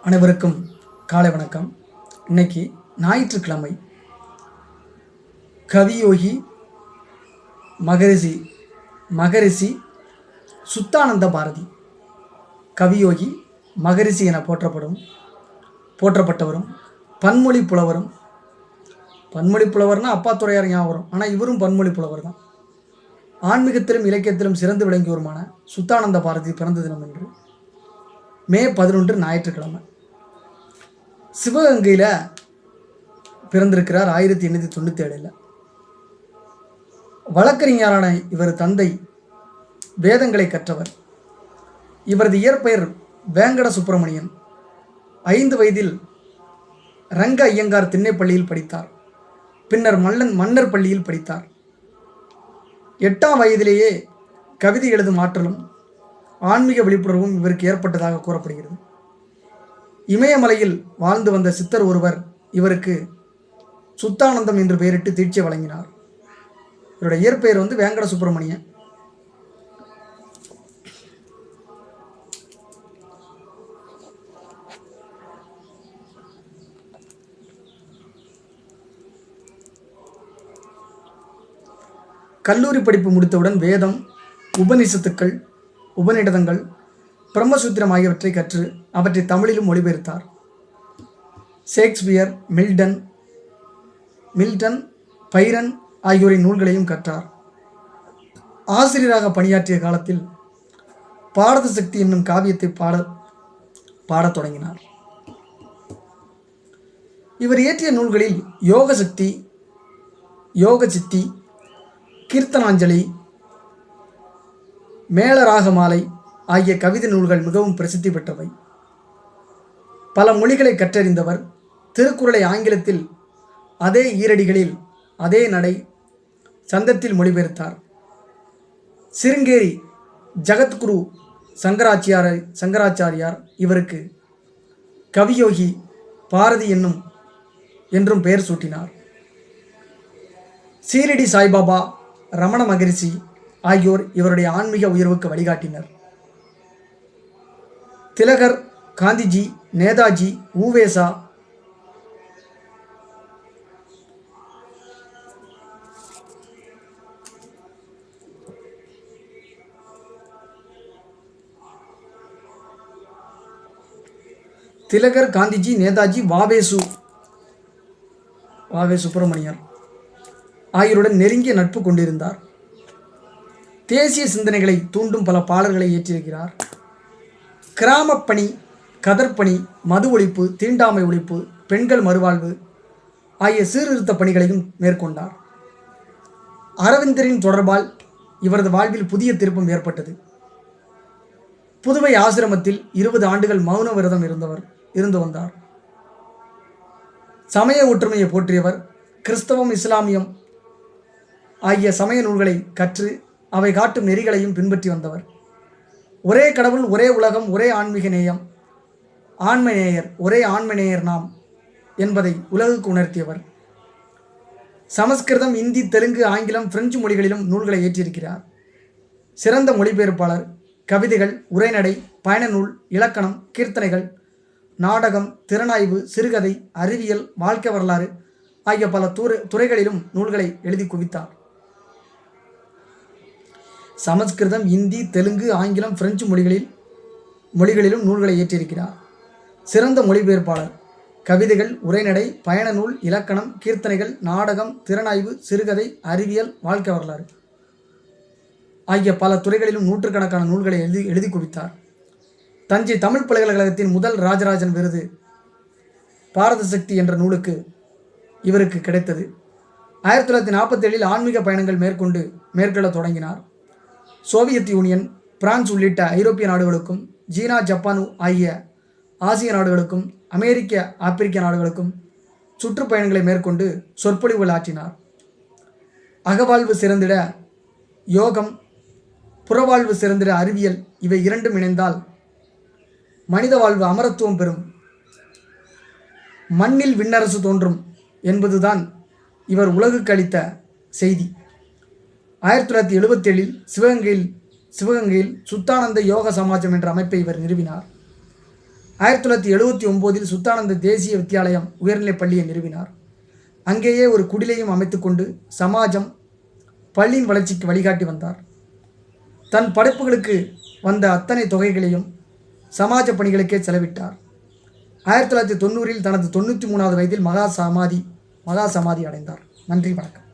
அனைவருக்கும் காலை வணக்கம். இன்னைக்கு ஞாயிற்றுக்கிழமை. கவியோகி மகரிஷி சுத்தானந்த பாரதி கவியோகி மகரிஷி என போற்றப்பட்டவரும் பன்மொழி புலவரும். பன்மொழி புலவர்னா அப்பா துறையார் ஞாபகம் வரும், ஆனால் இவரும் பன்மொழி புலவர் தான். ஆன்மீகத்திலும் இலக்கியத்திலும் சிறந்து விளங்கியவருமான சுத்தானந்த பாரதி பிறந்த தினம் என்று மே 11 ஞாயிற்றுக்கிழமை. சிவகங்கையில் பிறந்திருக்கிறார் 1897. வழக்கறிஞரான இவர் தந்தை வேதங்களை கற்றவர். இவரது இயற்பெயர் வேங்கட சுப்பிரமணியன். 5 வயதில் ரங்க ஐயங்கார் திண்ணைப்பள்ளியில் படித்தார். பின்னர் மன்னர் பள்ளியில் படித்தார். 8ஆம் வயதிலேயே கவிதை எழுதும் ஆற்றலும் ஆன்மீக விழிப்புணர்வும் இவருக்கு ஏற்பட்டதாக கூறப்படுகிறது. இமயமலையில் வாழ்ந்து வந்த சித்தர் ஒருவர் இவருக்கு சுத்தானந்தம் என்று பெயரிட்டு தீட்சை வழங்கினார். இவருடைய இயற்பெயர் வேங்கட சுப்பிரமணியன். கல்லூரி படிப்பு முடித்தவுடன் வேதம், உபநிஷத்துக்கள், உபநிடதங்கள், பிரம்மசூத்திரம் ஆகியவற்றை கற்று அவற்றை தமிழிலும் மொழிபெயர்த்தார். ஷேக்ஸ்பியர், மில்டன், பைரன் ஆகியோரின் நூல்களையும் கற்றார். ஆசிரியராக பணியாற்றிய காலத்தில் பாரத சக்தி என்னும் காவியத்தை பாடத் தொடங்கினார். இவர் இயற்றிய நூல்களில் யோக சித்தி, கீர்த்தனாஞ்சலி, மேளராகமாலை ஆகிய கவிதை நூல்கள் மிகவும் பிரசித்தி பெற்றவை. பல மொழிகளை கற்றறிந்தவர். திருக்குறளை ஆங்கிலத்தில் அதே ஈரடிகளில் அதே நடை சந்தத்தில் மொழிபெயர்த்தார். சிருங்கேரி ஜகத்குரு சங்கராச்சாரியார் இவருக்கு கவியோகி பாரதி என்றும் பெயர் சூட்டினார். சீரடி சாய்பாபா, ரமண மகரிஷி ஆகியோர் இவருடைய ஆன்மீக உயர்வுக்கு வழிகாட்டினர். திலகர், காந்திஜி, நேதாஜி, ஊவேசா வாவே சுப்பிரமணியர் ஆகியோருடன் நெருங்கிய நட்பு கொண்டிருந்தார். தேசிய சிந்தனைகளை தூண்டும் பல பாடல்களை இயற்றியிருக்கிறார். கிராமப்பணி, கதர்ப்பணி, மது ஒழிப்பு, தீண்டாமை ஒழிப்பு, பெண்கள் மறுவாழ்வு ஆகிய சீர்திருத்த பணிகளையும் மேற்கொண்டார். அரவிந்தரின் தொடர்பால் இவரது வாழ்வில் புதிய திருப்பம் ஏற்பட்டது. புதுவை ஆசிரமத்தில் 20 ஆண்டுகள் மௌன விரதம் இருந்து வந்தார். சமய ஒற்றுமையை போற்றியவர். கிறிஸ்தவம், இஸ்லாமியம் ஆகிய சமய நூல்களை கற்று அவை காட்டும் நெறிகளையும் பின்பற்றி வந்தவர். ஒரே கடவுள், ஒரே உலகம், ஒரே ஆண்மநேயர் நாம் என்பதை உலகுக்கு உணர்த்தியவர். சமஸ்கிருதம், இந்தி, தெலுங்கு, ஆங்கிலம், பிரெஞ்சு மொழிகளிலும் நூல்களை ஏற்றியிருக்கிறார். சிறந்த மொழிபெயர்ப்பாளர். கவிதைகள், உரைநடை, பயண நூல், இலக்கணம், கீர்த்தனைகள், நாடகம், திறனாய்வு, சிறுகதை, அறிவியல், வாழ்க்கை வரலாறு ஆகிய பல துறைகளிலும் நூல்களை எழுதி குவித்தார். சமஸ்கிருதம், இந்தி, தெலுங்கு, ஆங்கிலம், பிரெஞ்சு மொழிகளிலும் நூல்களை ஏற்றியிருக்கிறார். சிறந்த மொழிபெயர்ப்பாளர். கவிதைகள், உரைநடை, பயண நூல், இலக்கணம், கீர்த்தனைகள், நாடகம், திறனாய்வு, சிறுகதை, அறிவியல், வாழ்க்கை வரலாறு ஆகிய பல துறைகளிலும் நூற்றுக்கணக்கான நூல்களை எழுதி குவித்தார். தஞ்சை தமிழ் பல்கலைக்கழகத்தின் முதல் ராஜராஜன் விருது பாரத சக்தி என்ற நூலுக்கு இவருக்கு கிடைத்தது. 1947 ஆன்மீக பயணங்கள் மேற்கொள்ள தொடங்கினார். சோவியத் யூனியன், பிரான்ஸ் உள்ளிட்ட ஐரோப்பிய நாடுகளுக்கும், சீனா, ஜப்பான் ஆகிய ஆசிய நாடுகளுக்கும், அமெரிக்க, ஆப்பிரிக்க நாடுகளுக்கும் சுற்றுப்பயணங்களை மேற்கொண்டு சொற்பொழிவுகள் ஆற்றினார். அகவாழ்வு சிறந்திட யோகம், புறவாழ்வு சிறந்திட அறிவியல் இவை இரண்டும் இணைந்தால் மனித வாழ்வு அமரத்துவம் பெறும், மண்ணில் விண்ணரசு தோன்றும் என்பதுதான் இவர் உலகுக்கு அளித்த செய்தி. 1977 சிவகங்கையில் சுத்தானந்த யோக சமாஜம் என்ற அமைப்பை இவர் நிறுவினார். 1979 சுத்தானந்த தேசிய வித்தியாலயம் உயர்நிலைப் பள்ளியை நிறுவினார். அங்கேயே ஒரு குடிலையும் அமைத்துக்கொண்டு சமாஜம் பள்ளியின் வளர்ச்சிக்கு வழிகாட்டி வந்தார். தன் படைப்புகளுக்கு வந்த அத்தனை தொகைகளையும் சமாஜ பணிகளுக்கே செலவிட்டார். 1990 தனது 93வது வயதில் மகா சமாதி அடைந்தார். நன்றி, வணக்கம்.